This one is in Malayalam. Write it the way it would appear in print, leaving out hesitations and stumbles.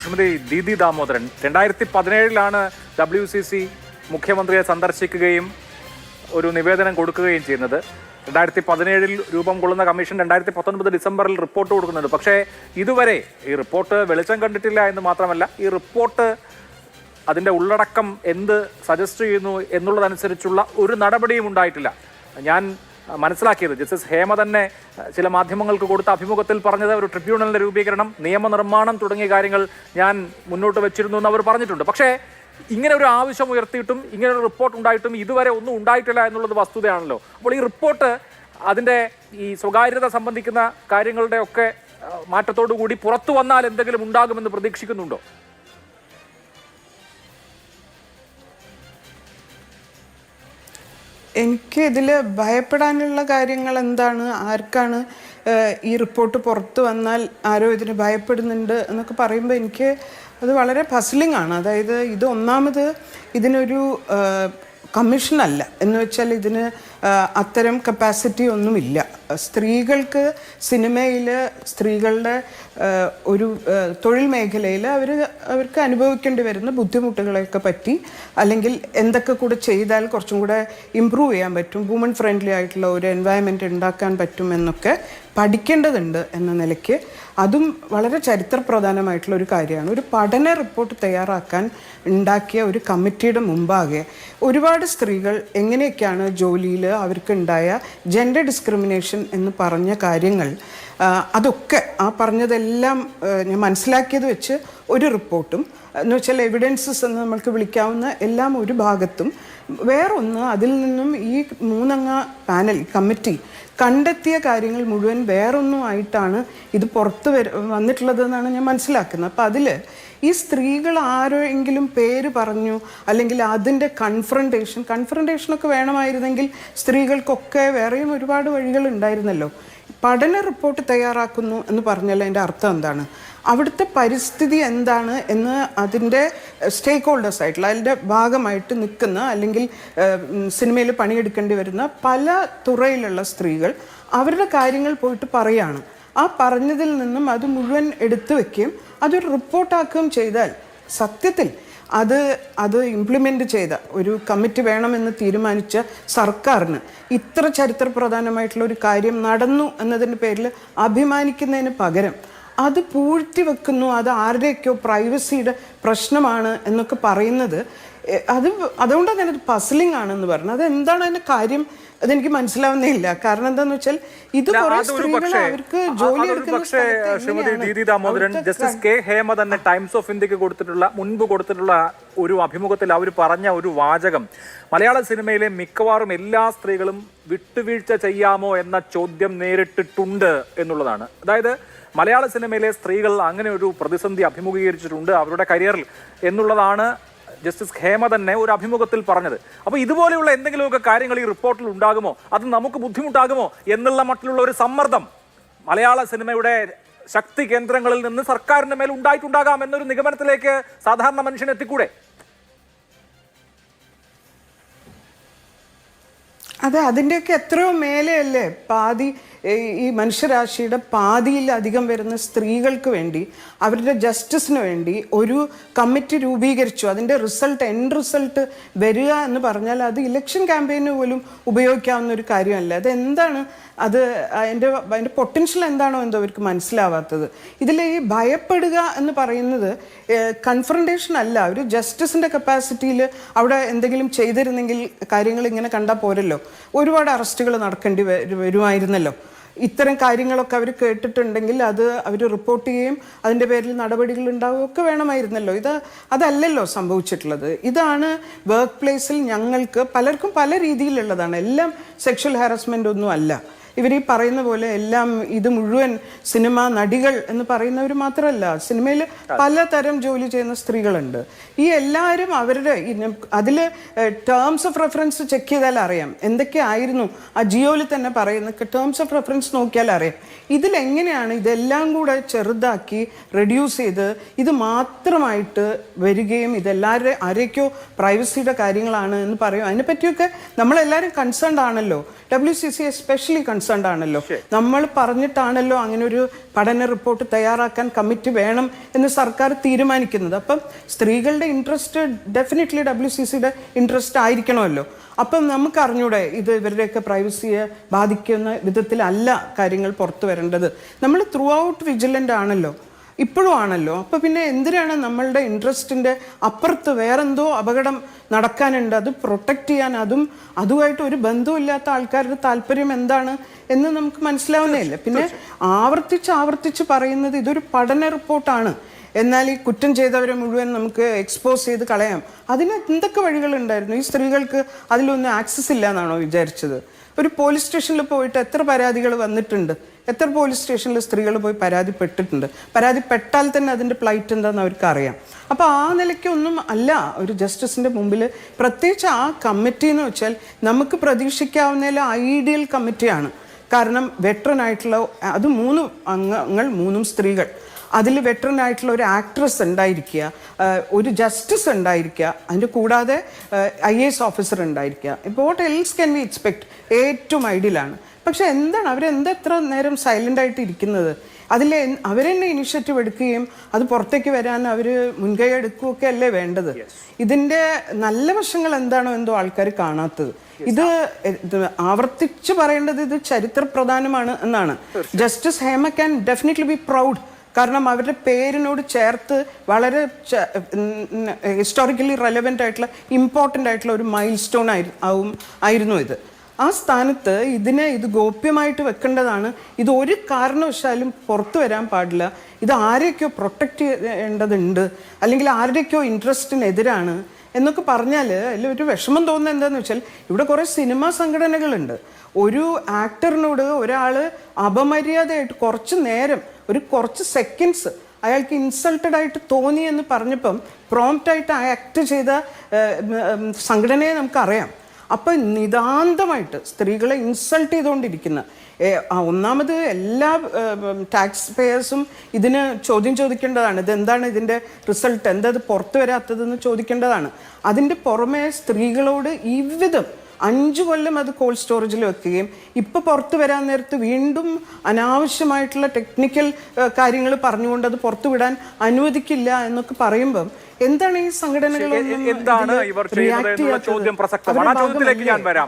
ശ്രീമതി ദീദി ദാമോദരൻ 2017 WCC മുഖ്യമന്ത്രിയെ സന്ദർശിക്കുകയും ഒരു നിവേദനം കൊടുക്കുകയും ചെയ്യുന്നത്. 2017 രൂപം കൊള്ളുന്ന കമ്മീഷൻ 2019 ഡിസംബറിൽ റിപ്പോർട്ട് കൊടുക്കുന്നുണ്ട്. പക്ഷേ ഇതുവരെ ഈ റിപ്പോർട്ട് വെളിച്ചം കണ്ടിട്ടില്ല എന്ന് മാത്രമല്ല, ഈ റിപ്പോർട്ട് അതിൻ്റെ ഉള്ളടക്കം എന്ത് സജസ്റ്റ് ചെയ്യുന്നു എന്നുള്ളതനുസരിച്ചുള്ള ഒരു നടപടിയും ഉണ്ടായിട്ടില്ല. ഞാൻ മനസ്സിലാക്കിയത് ജസ്റ്റിസ് ഹേമ തന്നെ ചില മാധ്യമങ്ങൾക്ക് കൊടുത്ത അഭിമുഖത്തിൽ പറഞ്ഞത് ഒരു ട്രിബ്യൂണലിൻ്റെ രൂപീകരണം, നിയമനിർമ്മാണം തുടങ്ങിയ കാര്യങ്ങൾ ഞാൻ മുന്നോട്ട് വെച്ചിരുന്നു എന്ന് അവർ പറഞ്ഞിട്ടുണ്ട്. പക്ഷേ ഇങ്ങനെ ഒരു ആവശ്യം ഉയർത്തിയിട്ടും ഇങ്ങനെ ഒരു റിപ്പോർട്ട് ഉണ്ടായിട്ടും ഇതുവരെ ഒന്നും ഉണ്ടായിട്ടില്ല എന്നുള്ളത് വസ്തുതയാണല്ലോ. അപ്പോൾ ഈ റിപ്പോർട്ട് അതിൻ്റെ ഈ സ്വകാര്യത സംബന്ധിക്കുന്ന കാര്യങ്ങളുടെ ഒക്കെ മാറ്റത്തോടു കൂടി പുറത്തു വന്നാൽ എന്തെങ്കിലും ഉണ്ടാകുമെന്ന് പ്രതീക്ഷിക്കുന്നുണ്ടോ? എനിക്ക് ഇതിൽ ഭയപ്പെടാനുള്ള കാര്യങ്ങൾ എന്താണ്, ആർക്കാണ് ഈ റിപ്പോർട്ട് പുറത്തു വന്നാൽ ആരോ ഇതിന് ഭയപ്പെടുന്നുണ്ട് എന്നൊക്കെ പറയുമ്പോൾ എനിക്ക് അത് വളരെ പസിലിംഗ് ആണ്. അതായത് ഇത് ഒന്നാമത് ഇതിനൊരു കമ്മീഷനല്ല എന്ന് വെച്ചാൽ ഇതിന് അത്തരം കപ്പാസിറ്റി ഒന്നുമില്ല. സ്ത്രീകൾക്ക് സിനിമയിൽ, സ്ത്രീകളുടെ ഒരു തൊഴിൽ മേഖലയിൽ അവർക്ക് അനുഭവിക്കേണ്ടി വരുന്ന ബുദ്ധിമുട്ടുകളെയൊക്കെ പറ്റി, അല്ലെങ്കിൽ എന്തൊക്കെ കൂടെ ചെയ്താൽ കുറച്ചും കൂടെ ഇമ്പ്രൂവ് ചെയ്യാൻ പറ്റും, വുമൺ ഫ്രണ്ട്ലി ആയിട്ടുള്ള ഒരു എൻവയൺമെൻറ്റ് ഉണ്ടാക്കാൻ പറ്റും എന്നൊക്കെ പഠിക്കേണ്ടതുണ്ട് എന്ന നിലയ്ക്ക് അതും വളരെ ചരിത്രപ്രധാനമായിട്ടുള്ള ഒരു കാര്യമാണ്. ഒരു പഠന റിപ്പോർട്ട് തയ്യാറാക്കാൻ ഉണ്ടാക്കിയ ഒരു കമ്മിറ്റിയുടെ മുമ്പാകെ ഒരുപാട് സ്ത്രീകൾ എങ്ങനെയൊക്കെയാണ് ജോലിയിൽ അവർക്കുണ്ടായ ജെൻഡർ ഡിസ്ക്രിമിനേഷൻ എന്ന് പറഞ്ഞ കാര്യങ്ങൾ, അതൊക്കെ ആ പറഞ്ഞതെല്ലാം ഞാൻ മനസ്സിലാക്കിയത് വെച്ച് ഒരു റിപ്പോർട്ടും എന്ന് വെച്ചാൽ എവിഡൻസസ് എന്ന് നമ്മൾക്ക് വിളിക്കാവുന്ന എല്ലാം ഒരു ഭാഗത്തും, വേറൊന്ന് അതിൽ നിന്നും ഈ 3 അംഗ പാനൽ കമ്മിറ്റി കണ്ടെത്തിയ കാര്യങ്ങൾ മുഴുവൻ വേറൊന്നും ആയിട്ടാണ് ഇത് പുറത്ത് വന്നിട്ടുള്ളതെന്നാണ് ഞാൻ മനസ്സിലാക്കുന്നത്. അപ്പം അതിൽ ഈ സ്ത്രീകൾ ആരെങ്കിലും പേര് പറഞ്ഞു, അല്ലെങ്കിൽ അതിൻ്റെ കൺഫ്രണ്ടേഷനൊക്കെ വേണമായിരുന്നെങ്കിൽ സ്ത്രീകൾക്കൊക്കെ വേറെയും ഒരുപാട് വഴികൾ ഉണ്ടായിരുന്നല്ലോ. പഠന റിപ്പോർട്ട് തയ്യാറാക്കുന്നു എന്ന് പറഞ്ഞാൽ അതിൻ്റെ അർത്ഥം എന്താണ്, അവിടുത്തെ പരിസ്ഥിതി എന്താണ് എന്ന് അതിൻ്റെ സ്റ്റേക്ക് ഹോൾഡേഴ്സ് ആയിട്ടുള്ള അതിൻ്റെ ഭാഗമായിട്ട് നിൽക്കുന്ന, അല്ലെങ്കിൽ സിനിമയിൽ പണിയെടുക്കേണ്ടി വരുന്ന പല തുറയിലുള്ള സ്ത്രീകൾ അവരുടെ കാര്യങ്ങൾ പോയിട്ട് പറയാണ്. ആ പറഞ്ഞതിൽ നിന്നും അത് മുഴുവൻ എടുത്തു വയ്ക്കുകയും അതൊരു റിപ്പോർട്ടാക്കുകയും ചെയ്താൽ സത്യത്തിൽ അത് ഇംപ്ലിമെൻ്റ് ചെയ്ത ഒരു കമ്മിറ്റി വേണമെന്ന് തീരുമാനിച്ച സർക്കാരിന് ഇത്ര ചരിത്രപ്രധാനമായിട്ടുള്ള ഒരു കാര്യം നടന്നു എന്നതിൻ്റെ പേരിൽ അഭിമാനിക്കുന്നതിന് പകരം അത് പൂഴ്ത്തി വെക്കുന്നു, അത് ആരുടെയൊക്കെയോ പ്രൈവസിയുടെ പ്രശ്നമാണ് എന്നൊക്കെ പറയുന്നത്, അതുകൊണ്ടാണ് ഞാനത് പസിലിംഗ് ആണെന്ന് പറഞ്ഞത്. അതെന്താണ് അതിൻ്റെ കാര്യം അതെനിക്ക് മനസ്സിലാവുന്നില്ല. കാരണം എന്താന്ന് വെച്ചാൽ ഇത് അവർക്ക് ജോലി ശ്രീമതി ദീദി ദാമോദരൻ, ജസ്റ്റിസ് കെ ഹേമ തന്നെ ടൈംസ് ഓഫ് ഇന്ത്യക്ക് മുൻപ് കൊടുത്തിട്ടുള്ള ഒരു അഭിമുഖത്തിൽ അവർ പറഞ്ഞ ഒരു വാചകം, മലയാള സിനിമയിലെ മിക്കവാറും എല്ലാ സ്ത്രീകളും വിട്ടുവീഴ്ച ചെയ്യാമോ എന്ന ചോദ്യം നേരിട്ടിട്ടുണ്ട് എന്നുള്ളതാണ്. അതായത് മലയാള സിനിമയിലെ സ്ത്രീകൾ അങ്ങനെ ഒരു പ്രതിസന്ധി അഭിമുഖീകരിച്ചിട്ടുണ്ട് അവരുടെ കരിയറിൽ എന്നുള്ളതാണ് ജസ്റ്റിസ് ഹേമ തന്നെ ഒരു അഭിമുഖത്തിൽ പറഞ്ഞത്. അപ്പോൾ ഇതുപോലെയുള്ള എന്തെങ്കിലുമൊക്കെ കാര്യങ്ങൾ ഈ റിപ്പോർട്ടിൽ ഉണ്ടാകുമോ, അത് നമുക്ക് ബുദ്ധിമുട്ടാകുമോ എന്നുള്ള മട്ടിലുള്ള ഒരു സമ്മർദ്ദം മലയാള സിനിമയുടെ ശക്തി കേന്ദ്രങ്ങളിൽ നിന്ന് സർക്കാരിന്റെ മേൽ ഉണ്ടായിട്ടുണ്ടാകാം എന്നൊരു നിഗമനത്തിലേക്ക് സാധാരണ മനുഷ്യൻ എത്തിക്കൂടെ? അതെ, അതിൻ്റെയൊക്കെ എത്രയോ മേലെയല്ലേ ഈ മനുഷ്യരാശിയുടെ പാതിയിലധികം വരുന്ന സ്ത്രീകൾക്ക് വേണ്ടി, അവരുടെ ജസ്റ്റിസിന് വേണ്ടി ഒരു കമ്മിറ്റി രൂപീകരിച്ചു. അതിൻ്റെ എൻഡ് റിസൾട്ട് വരിക എന്ന് പറഞ്ഞാൽ അത് ഇലക്ഷൻ ക്യാമ്പയിന് പോലും ഉപയോഗിക്കാവുന്ന ഒരു കാര്യമല്ല. അതെന്താണ്, അതിൻ്റെ പൊട്ടൻഷ്യൽ എന്താണോ എന്തോ അവർക്ക് മനസ്സിലാവാത്തത്. ഇതിൽ ഈ ഭയപ്പെടുക എന്ന് പറയുന്നത് കൺഫ്രണ്ടേഷൻ അല്ല. ഒരു ജസ്റ്റിസിൻ്റെ കപ്പാസിറ്റിയിൽ അവിടെ എന്തെങ്കിലും ചെയ്തിരുന്നെങ്കിൽ കാര്യങ്ങൾ ഇങ്ങനെ കണ്ടാൽ പോരല്ലോ, ഒരുപാട് അറസ്റ്റുകൾ നടക്കേണ്ടി വരുമായിരുന്നല്ലോ. ഇത്തരം കാര്യങ്ങളൊക്കെ അവർ കേട്ടിട്ടുണ്ടെങ്കിൽ അത് അവർ റിപ്പോർട്ട് ചെയ്യുകയും അതിൻ്റെ പേരിൽ നടപടികൾ ഉണ്ടാവുകയൊക്കെ വേണമായിരുന്നല്ലോ. അതല്ലല്ലോ സംഭവിച്ചിട്ടുള്ളത്. ഇതാണ് വർക്ക് പ്ലേസിൽ ഞങ്ങൾക്ക് പലർക്കും പല രീതിയിലുള്ളതാണ്. എല്ലാം സെക്ഷൽ ഹാരസ്മെൻ്റ് ഒന്നും അല്ല. ഇവർ ഈ പറയുന്ന പോലെ എല്ലാം ഇത് മുഴുവൻ സിനിമ നടികൾ എന്ന് പറയുന്നവർ മാത്രമല്ല, സിനിമയിൽ പലതരം ജോലി ചെയ്യുന്ന സ്ത്രീകളുണ്ട്. ഈ എല്ലാവരും അവരുടെ അതിൽ ടേംസ് ഓഫ് റെഫറൻസ് ചെക്ക് ചെയ്താൽ അറിയാം എന്തൊക്കെയായിരുന്നു. ആ ജിയോയിൽ തന്നെ പറയുന്ന ടേംസ് ഓഫ് റെഫറൻസ് നോക്കിയാൽ അറിയാം. ഇതിലെങ്ങനെയാണ് ഇതെല്ലാം കൂടെ ചെറുതാക്കി റെഡ്യൂസ് ചെയ്ത് ഇത് മാത്രമായിട്ട് വരികയും ആരെയൊക്കെയോ പ്രൈവസിയുടെ കാര്യങ്ങളാണ് എന്ന് പറയും. അതിനെപ്പറ്റിയൊക്കെ നമ്മളെല്ലാവരും കൺസേൺഡ് ആണല്ലോ. WCC എസ്പെഷ്യലി കൺസേൺഡ് ആണല്ലോ. നമ്മൾ പറഞ്ഞിട്ടാണല്ലോ അങ്ങനെ ഒരു പഠന റിപ്പോർട്ട് തയ്യാറാക്കാൻ കമ്മിറ്റി വേണം എന്ന് സർക്കാർ തീരുമാനിക്കുന്നത്. അപ്പം സ്ത്രീകളുടെ ഇൻട്രസ്റ്റ് ഡെഫിനറ്റ്ലി WCCയുടെ ഇൻട്രസ്റ്റ് ആയിരിക്കണമല്ലോ. അപ്പം നമുക്ക് അറിഞ്ഞൂടെ ഇത് ഇവരുടെയൊക്കെ പ്രൈവസിയെ ബാധിക്കുന്ന വിധത്തിലല്ല കാര്യങ്ങൾ പുറത്തു വരേണ്ടത്. നമ്മൾ ത്രൂ ഔട്ട് വിജിലൻ്റ് ആണല്ലോ, ഇപ്പോഴും ആണല്ലോ. അപ്പോൾ പിന്നെ എന്തിനാണ് നമ്മളുടെ ഇൻട്രസ്റ്റിൻ്റെ അപ്പുറത്ത് വേറെന്തോ അപകടം നടക്കാനുണ്ട്, അത് പ്രൊട്ടക്റ്റ് ചെയ്യാൻ അതുമായിട്ട് ഒരു ബന്ധമില്ലാത്ത ആൾക്കാരുടെ താല്പര്യം എന്താണ് എന്ന് നമുക്ക് മനസ്സിലാവുന്നേയില്ല. പിന്നെ ആവർത്തിച്ച് പറയുന്നത് ഇതൊരു പഠന റിപ്പോർട്ടാണ്, എന്നാൽ ഈ കുറ്റം ചെയ്തവരെ മുഴുവൻ നമുക്ക് എക്സ്പോസ് ചെയ്ത് കളയാം. അതിന് എന്തൊക്കെ വഴികളുണ്ടായിരുന്നു? ഈ സ്ത്രീകൾക്ക് അതിലൊന്നും ആക്സസ് ഇല്ല എന്നാണോ വിചാരിച്ചത്? ഒരു പോലീസ് സ്റ്റേഷനിൽ പോയിട്ട് എത്ര പരാതികൾ വന്നിട്ടുണ്ട്? എത്ര പോലീസ് സ്റ്റേഷനിൽ സ്ത്രീകൾ പോയി പരാതിപ്പെട്ടിട്ടുണ്ട്? പരാതിപ്പെട്ടാൽ തന്നെ അതിൻ്റെ പ്ലൈറ്റ് എന്താണെന്ന് അവർക്ക് അറിയാം. അപ്പോൾ ആ നിലയ്ക്കൊന്നും അല്ല ഒരു ജസ്റ്റിസിൻ്റെ മുമ്പിൽ, പ്രത്യേകിച്ച് ആ കമ്മിറ്റി എന്ന് വെച്ചാൽ നമുക്ക് പ്രതീക്ഷിക്കാവുന്നതിൽ ഐഡിയൽ കമ്മിറ്റിയാണ്. കാരണം വെറ്ററൻ ആയിട്ടുള്ള അത് 3 അംഗങ്ങൾ, 3 സ്ത്രീകൾ, അതിൽ വെറ്ററൻ ആയിട്ടുള്ള ഒരു ആക്ട്രസ് ഉണ്ടായിരിക്കുക, ഒരു ജസ്റ്റിസ് ഉണ്ടായിരിക്കുക, അതിൻ്റെ കൂടാതെ IAS ഓഫീസർ ഉണ്ടായിരിക്കുക. ഇപ്പോൾ what else can we expect? ഏറ്റവും ഐഡിയലാണ്. പക്ഷെ എന്താണ് അവരെന്താ എത്ര നേരം സൈലൻ്റ് ആയിട്ട് ഇരിക്കുന്നത്? അതിൽ അവരെന്നെ ഇനിഷ്യേറ്റീവ് എടുക്കുകയും അത് പുറത്തേക്ക് വരാൻ അവർ മുൻകൈ എടുക്കുകയൊക്കെ അല്ലേ വേണ്ടത്? ഇതിൻ്റെ നല്ല വശങ്ങൾ എന്താണോ എന്തോ ആൾക്കാർ കാണാത്തത്. ഇത് ആവർത്തിച്ച് പറയേണ്ടത് ഇത് ചരിത്ര പ്രധാനമാണ് എന്നാണ്. Justice Hema can definitely be proud. കാരണം അവരുടെ പേരിനോട് ചേർത്ത് വളരെ ഹിസ്റ്റോറിക്കലി റെലവൻ്റ് ആയിട്ടുള്ള ഇമ്പോർട്ടൻ്റ് ആയിട്ടുള്ള ഒരു മൈൽ സ്റ്റോൺ ആയിരുന്നു ഇത്. ആ സ്ഥാനത്ത് ഇത് ഗോപ്യമായിട്ട് വെക്കേണ്ടതാണ്. ഇത് ഒരു കാരണവശാലും പുറത്തു വരാൻ പാടില്ല. ഇത് ആരെയൊക്കെയോ പ്രൊട്ടക്റ്റ് ചെയ്യേണ്ടതുണ്ട്, അല്ലെങ്കിൽ ആരുടെയൊക്കെയോ ഇൻട്രസ്റ്റിനെതിരാണ് എന്നൊക്കെ പറഞ്ഞാൽ അതിൽ ഒരു വിഷമം തോന്നുന്നത് എന്താണെന്ന് വെച്ചാൽ ഇവിടെ കുറേ സിനിമാ സംഘടനകളുണ്ട്. ഒരു ആക്ടറിനോട് ഒരാൾ അപമര്യാദയായിട്ട് കുറച്ച് സെക്കൻഡ്സ് അയാൾക്ക് ഇൻസൾട്ടഡ് ആയിട്ട് തോന്നി എന്ന് പറഞ്ഞപ്പം പ്രോംപ്റ്റായിട്ട് ആക്ട് ചെയ്ത സംഘടനയെ നമുക്കറിയാം. അപ്പം നിതാന്തമായിട്ട് സ്ത്രീകളെ ഇൻസൾട്ട് ചെയ്തുകൊണ്ടിരിക്കുന്ന ഒന്നാമത് എല്ലാ ടാക്സ് പേയേഴ്സും ഇതിന് ചോദ്യം ചോദിക്കേണ്ടതാണ്. ഇതെന്താണ് ഇതിൻ്റെ റിസൾട്ട്, എന്താ ഇത് പുറത്തു വരാത്തതെന്ന് ചോദിക്കേണ്ടതാണ്. അതിൻ്റെ പുറമെ സ്ത്രീകളോട് ഈ വിധം 5 കൊല്ലം അത് കോൾഡ് സ്റ്റോറേജിൽ വെക്കുകയും ഇപ്പോൾ പുറത്തു വരാൻ നേരത്ത് വീണ്ടും അനാവശ്യമായിട്ടുള്ള ടെക്നിക്കൽ കാര്യങ്ങൾ പറഞ്ഞുകൊണ്ട് അത് പുറത്തു വിടാൻ അനുവദിക്കില്ല എന്നൊക്കെ പറയുമ്പം എന്താണ് ഈ സംഘടനകൾ എന്താണ് ഇവർ ചെയ്യുന്നത് എന്നുള്ള ചോദ്യം പ്രസക്തമാണ്. ആ ചോദ്യത്തിലേക്ക് ഞാൻ വരാം.